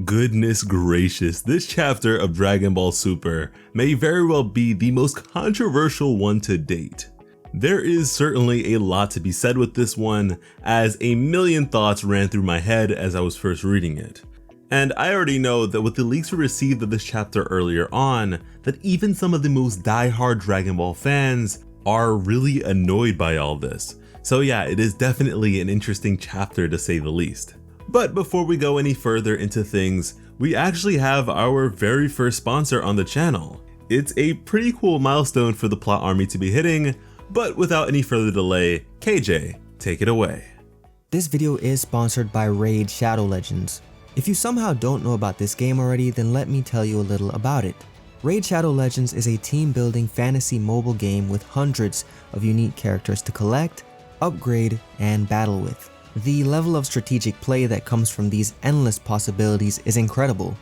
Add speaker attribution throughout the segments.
Speaker 1: Goodness gracious, this chapter of Dragon Ball Super may very well be the most controversial one to date. There is certainly a lot to be said with this one, as a million thoughts ran through my head as I was first reading it. And I already know that with the leaks we received of this chapter earlier on, that even some of the most die-hard Dragon Ball fans are really annoyed by all this. So yeah, it is definitely an interesting chapter to say the least. But before we go any further into things, we actually have our very first sponsor on the channel. It's a pretty cool milestone for the plot army to be hitting, but without any further delay, KJ, take it away.
Speaker 2: This video is sponsored by Raid Shadow Legends. If you somehow don't know about this game already, then let me tell you a little about it. Raid Shadow Legends is a team-building fantasy mobile game with hundreds of unique characters to collect, upgrade, and battle with. The level of strategic play that comes from these endless possibilities is incredible.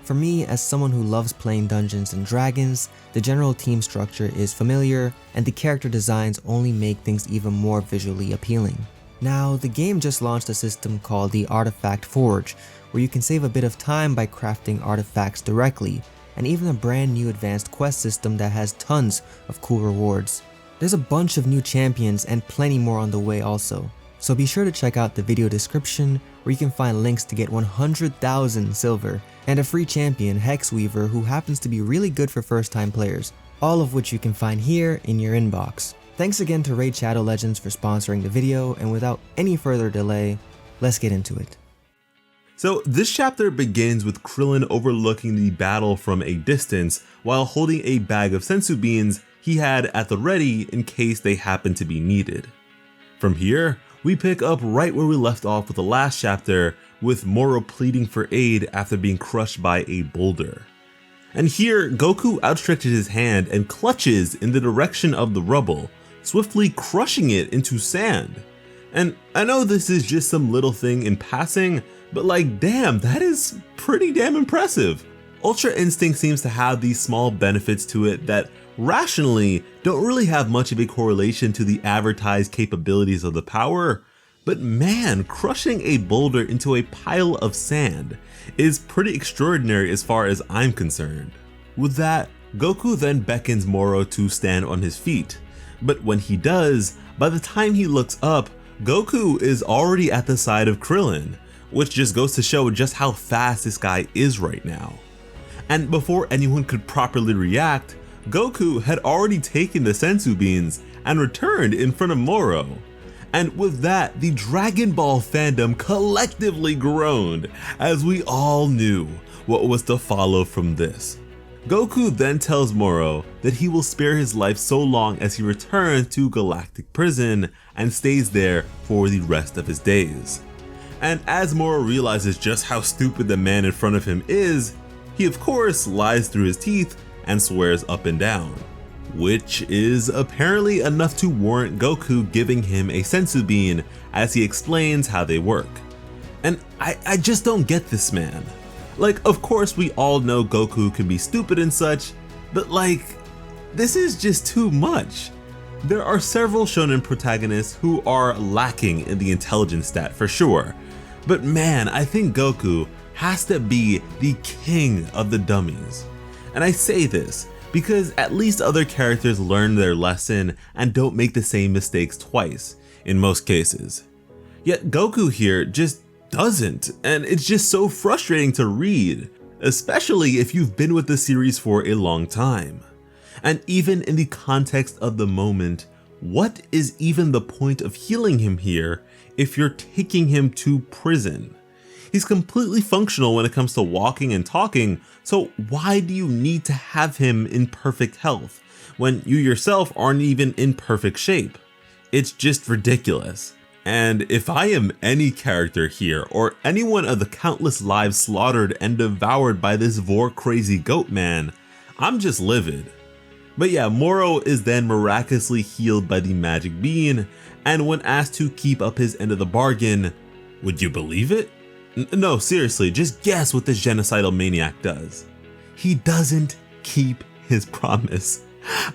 Speaker 2: For me, as someone who loves playing Dungeons & Dragons, the general team structure is familiar, and the character designs only make things even more visually appealing. Now, the game just launched a system called the Artifact Forge, where you can save a bit of time by crafting artifacts directly, and even a brand new advanced quest system that has tons of cool rewards. There's a bunch of new champions and plenty more on the way also. So be sure to check out the video description where you can find links to get 100,000 silver and a free champion, Hexweaver, who happens to be really good for first time players, all of which you can find here in your inbox. Thanks again to Raid Shadow Legends for sponsoring the video, and without any further delay, let's get into it.
Speaker 1: So this chapter begins with Krillin overlooking the battle from a distance while holding a bag of sensu beans he had at the ready in case they happened to be needed. From here, we pick up right where we left off with the last chapter, with Moro pleading for aid after being crushed by a boulder. And here, Goku outstretches his hand and clutches in the direction of the rubble, swiftly crushing it into sand. And I know this is just some little thing in passing, but like damn, that is pretty damn impressive. Ultra Instinct seems to have these small benefits to it that rationally don't really have much of a correlation to the advertised capabilities of the power, but man, crushing a boulder into a pile of sand is pretty extraordinary as far as I'm concerned. With that, Goku then beckons Moro to stand on his feet, but when he does, by the time he looks up, Goku is already at the side of Krillin, which just goes to show just how fast this guy is right now. And before anyone could properly react, Goku had already taken the sensu beans and returned in front of Moro. And with that, the Dragon Ball fandom collectively groaned, as we all knew what was to follow from this. Goku then tells Moro that he will spare his life so long as he returns to Galactic Prison and stays there for the rest of his days. And as Moro realizes just how stupid the man in front of him is, he of course lies through his teeth and swears up and down, which is apparently enough to warrant Goku giving him a sensu bean as he explains how they work. And I just don't get this man. Like, of course we all know Goku can be stupid and such, but like, this is just too much. There are several shonen protagonists who are lacking in the intelligence stat for sure, but man, I think Goku has to be the king of the dummies. And I say this because at least other characters learn their lesson and don't make the same mistakes twice, in most cases. Yet Goku here just doesn't, and it's just so frustrating to read, especially if you've been with the series for a long time. And even in the context of the moment, what is even the point of healing him here if you're taking him to prison? He's completely functional when it comes to walking and talking, so why do you need to have him in perfect health when you yourself aren't even in perfect shape? It's just ridiculous. And if I am any character here, or any one of the countless lives slaughtered and devoured by this vor crazy goat man, I'm just livid. But yeah, Moro is then miraculously healed by the magic bean, and when asked to keep up his end of the bargain, would you believe it? No, seriously, just guess what this genocidal maniac does. He doesn't keep his promise.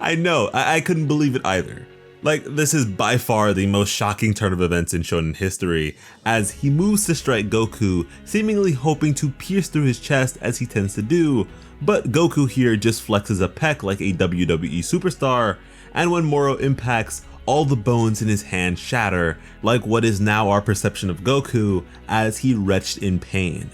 Speaker 1: I know, I couldn't believe it either. Like, this is by far the most shocking turn of events in shonen history, as he moves to strike Goku, seemingly hoping to pierce through his chest as he tends to do, but Goku here just flexes a pec like a WWE superstar, and when Moro impacts, all the bones in his hand shatter, like what is now our perception of Goku as he retched in pain.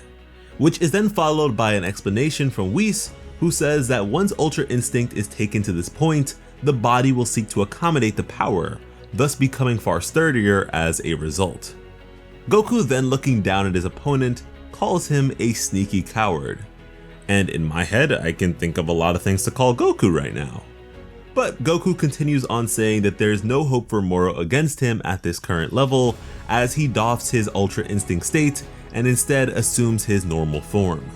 Speaker 1: Which is then followed by an explanation from Whis, who says that once Ultra Instinct is taken to this point, the body will seek to accommodate the power, thus becoming far sturdier as a result. Goku, then looking down at his opponent, calls him a sneaky coward. And in my head, I can think of a lot of things to call Goku right now. But Goku continues on saying that there is no hope for Moro against him at this current level, as he doffs his Ultra Instinct state and instead assumes his normal form.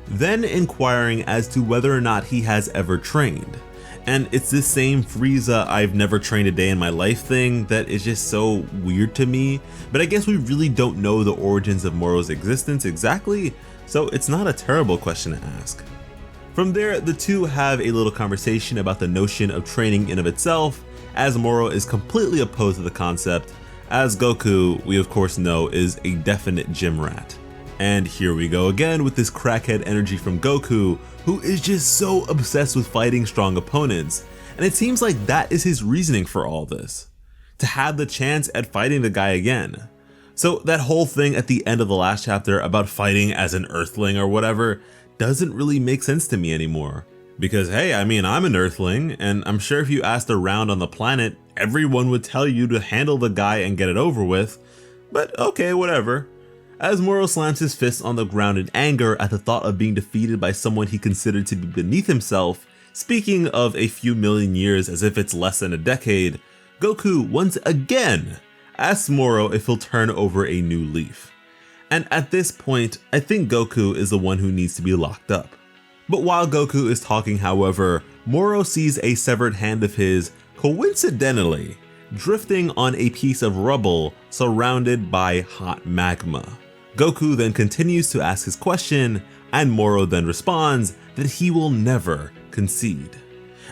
Speaker 1: Then inquiring as to whether or not he has ever trained. And it's this same Frieza I've never trained a day in my life thing that is just so weird to me, but I guess we really don't know the origins of Moro's existence exactly, so it's not a terrible question to ask. From there, the two have a little conversation about the notion of training in of itself, as Moro is completely opposed to the concept, as Goku, we of course know, is a definite gym rat. And here we go again with this crackhead energy from Goku, who is just so obsessed with fighting strong opponents, and it seems like that is his reasoning for all this, to have the chance at fighting the guy again. So that whole thing at the end of the last chapter about fighting as an Earthling or whatever doesn't really make sense to me anymore. Because hey, I mean, I'm an Earthling, and I'm sure if you asked around on the planet, everyone would tell you to handle the guy and get it over with, but okay, whatever. As Moro slams his fist on the ground in anger at the thought of being defeated by someone he considered to be beneath himself, speaking of a few million years as if it's less than a decade, Goku once again asks Moro if he'll turn over a new leaf. And at this point, I think Goku is the one who needs to be locked up. But while Goku is talking, however, Moro sees a severed hand of his, coincidentally, drifting on a piece of rubble surrounded by hot magma. Goku then continues to ask his question, and Moro then responds that he will never concede.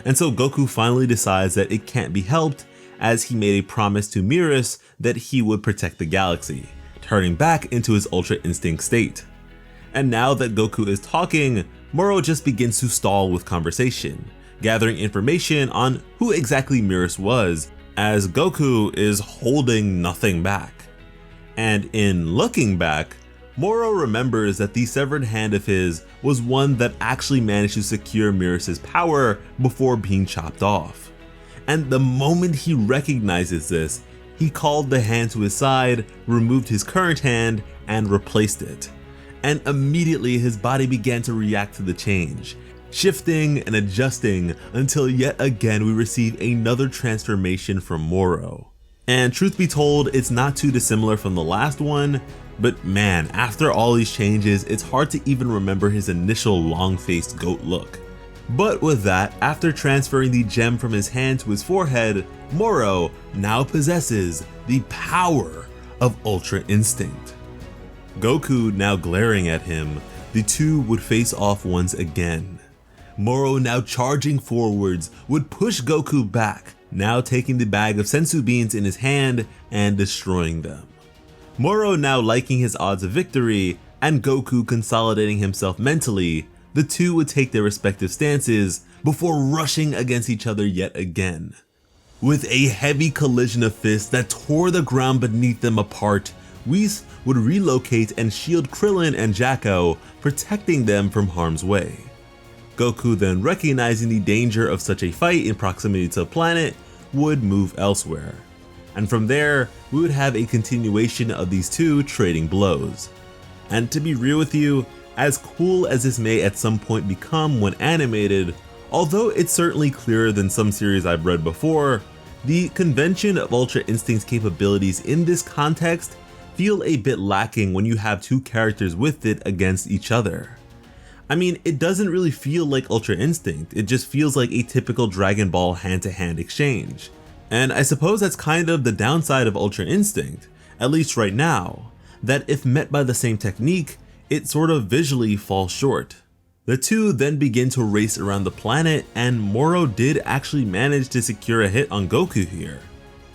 Speaker 1: And so Goku finally decides that it can't be helped, as he made a promise to Mirus that he would protect the galaxy, turning back into his Ultra Instinct state. And now that Goku is talking, Moro just begins to stall with conversation, gathering information on who exactly Mirus was, as Goku is holding nothing back. And in looking back, Moro remembers that the severed hand of his was one that actually managed to secure Mirus' power before being chopped off. And the moment he recognizes this, he called the hand to his side, removed his current hand, and replaced it. And immediately his body began to react to the change, shifting and adjusting until yet again we receive another transformation from Moro. And truth be told, it's not too dissimilar from the last one, but man, after all these changes, it's hard to even remember his initial long-faced goat look. But with that, after transferring the gem from his hand to his forehead, Moro now possesses the power of Ultra Instinct. Goku now glaring at him, the two would face off once again. Moro, now charging forwards, would push Goku back, now taking the bag of sensu beans in his hand and destroying them. Moro now liking his odds of victory, and Goku consolidating himself mentally, the two would take their respective stances before rushing against each other yet again. With a heavy collision of fists that tore the ground beneath them apart, Whis would relocate and shield Krillin and Jacko, protecting them from harm's way. Goku, then recognizing the danger of such a fight in proximity to the planet, would move elsewhere. And from there, we would have a continuation of these two trading blows. And to be real with you, as cool as this may at some point become when animated, although it's certainly clearer than some series I've read before, the convention of Ultra Instinct's capabilities in this context feel a bit lacking when you have two characters with it against each other. I mean, it doesn't really feel like Ultra Instinct, it just feels like a typical Dragon Ball hand-to-hand exchange. And I suppose that's kind of the downside of Ultra Instinct, at least right now, that if met by the same technique, it sort of visually falls short. The two then begin to race around the planet, and Moro did actually manage to secure a hit on Goku here.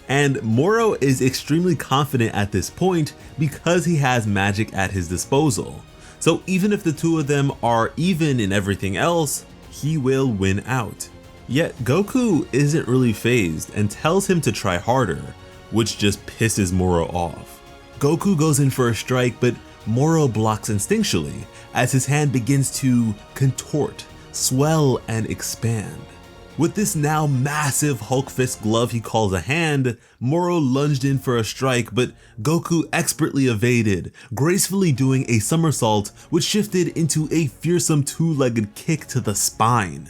Speaker 1: And Moro is extremely confident at this point because he has magic at his disposal. So even if the two of them are even in everything else, he will win out. Yet Goku isn't really fazed and tells him to try harder, which just pisses Moro off. Goku goes in for a strike, but Moro blocks instinctually as his hand begins to contort, swell, and expand. With this now massive Hulk fist glove he calls a hand, Moro lunged in for a strike, but Goku expertly evaded, gracefully doing a somersault which shifted into a fearsome two-legged kick to the spine.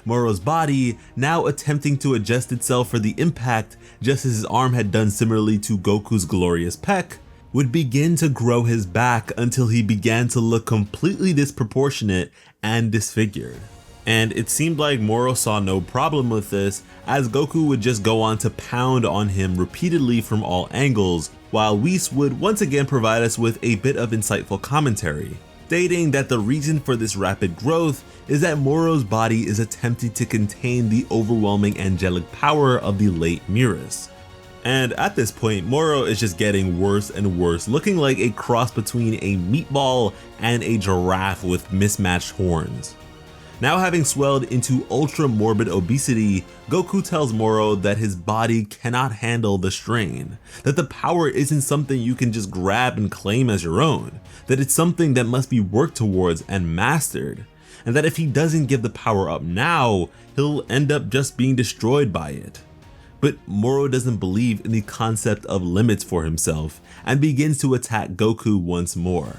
Speaker 1: Moro's body, now attempting to adjust itself for the impact just as his arm had done similarly to Goku's glorious peck, would begin to grow his back until he began to look completely disproportionate and disfigured. And it seemed like Moro saw no problem with this, as Goku would just go on to pound on him repeatedly from all angles, while Whis would once again provide us with a bit of insightful commentary, stating that the reason for this rapid growth is that Moro's body is attempting to contain the overwhelming angelic power of the late Mirrors. And at this point, Moro is just getting worse and worse, looking like a cross between a meatball and a giraffe with mismatched horns. Now having swelled into ultra morbid obesity, Goku tells Moro that his body cannot handle the strain, that the power isn't something you can just grab and claim as your own, that it's something that must be worked towards and mastered, and that if he doesn't give the power up now, he'll end up just being destroyed by it. But Moro doesn't believe in the concept of limits for himself and begins to attack Goku once more.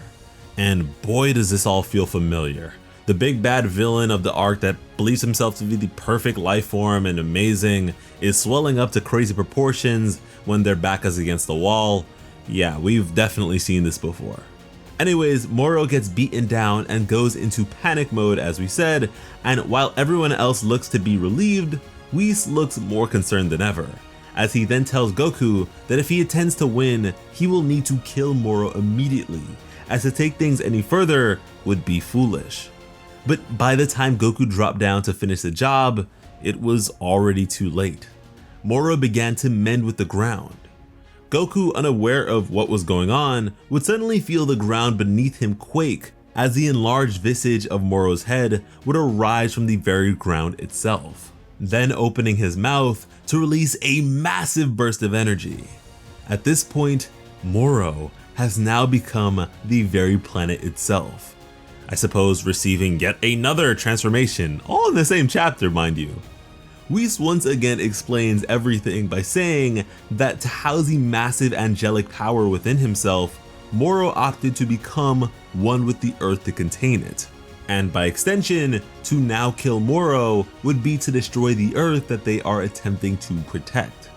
Speaker 1: And boy does this all feel familiar. The big bad villain of the arc that believes himself to be the perfect life form and amazing is swelling up to crazy proportions when their back is against the wall. Yeah, we've definitely seen this before. Anyways, Moro gets beaten down and goes into panic mode as we said, and while everyone else looks to be relieved, Whis looks more concerned than ever, as he then tells Goku that if he intends to win, he will need to kill Moro immediately, as to take things any further would be foolish. But by the time Goku dropped down to finish the job, it was already too late. Moro began to mend with the ground. Goku, unaware of what was going on, would suddenly feel the ground beneath him quake as the enlarged visage of Moro's head would arise from the very ground itself, then opening his mouth to release a massive burst of energy. At this point, Moro has now become the very planet itself. I suppose receiving yet another transformation, all in the same chapter, mind you. Whis once again explains everything by saying that to house the massive angelic power within himself, Moro opted to become one with the earth to contain it. And by extension, to now kill Moro would be to destroy the earth that they are attempting to protect.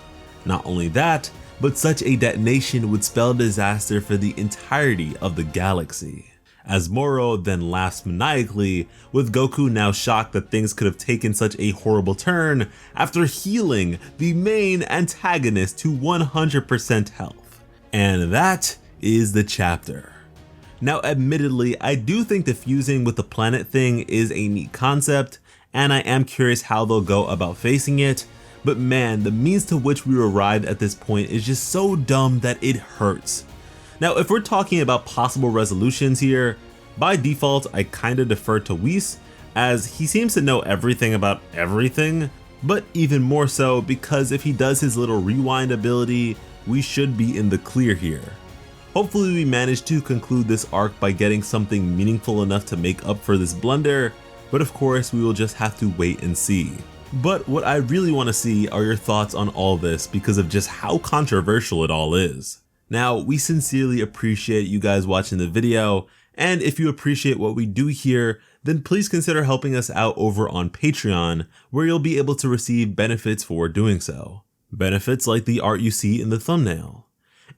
Speaker 1: Not only that, but such a detonation would spell disaster for the entirety of the galaxy. As Moro then laughs maniacally, with Goku now shocked that things could have taken such a horrible turn after healing the main antagonist to 100% health. And that is the chapter. Now admittedly, I do think the fusing with the planet thing is a neat concept, and I am curious how they'll go about facing it, but man, the means to which we arrived at this point is just so dumb that it hurts. Now, if we're talking about possible resolutions here, by default I kinda defer to Whis, as he seems to know everything about everything, but even more so because if he does his little rewind ability, we should be in the clear here. Hopefully we manage to conclude this arc by getting something meaningful enough to make up for this blunder, but of course we will just have to wait and see. But what I really want to see are your thoughts on all this because of just how controversial it all is. Now, we sincerely appreciate you guys watching the video, and if you appreciate what we do here, then please consider helping us out over on Patreon, where you'll be able to receive benefits for doing so. Benefits like the art you see in the thumbnail.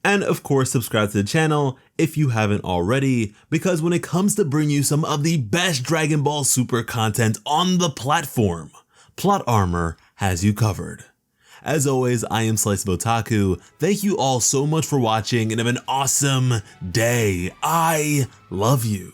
Speaker 1: And of course, subscribe to the channel if you haven't already, because when it comes to bring you some of the best Dragon Ball Super content on the platform, Plot Armor has you covered. As always, I am Slice of Otaku. Thank you all so much for watching and have an awesome day. I love you.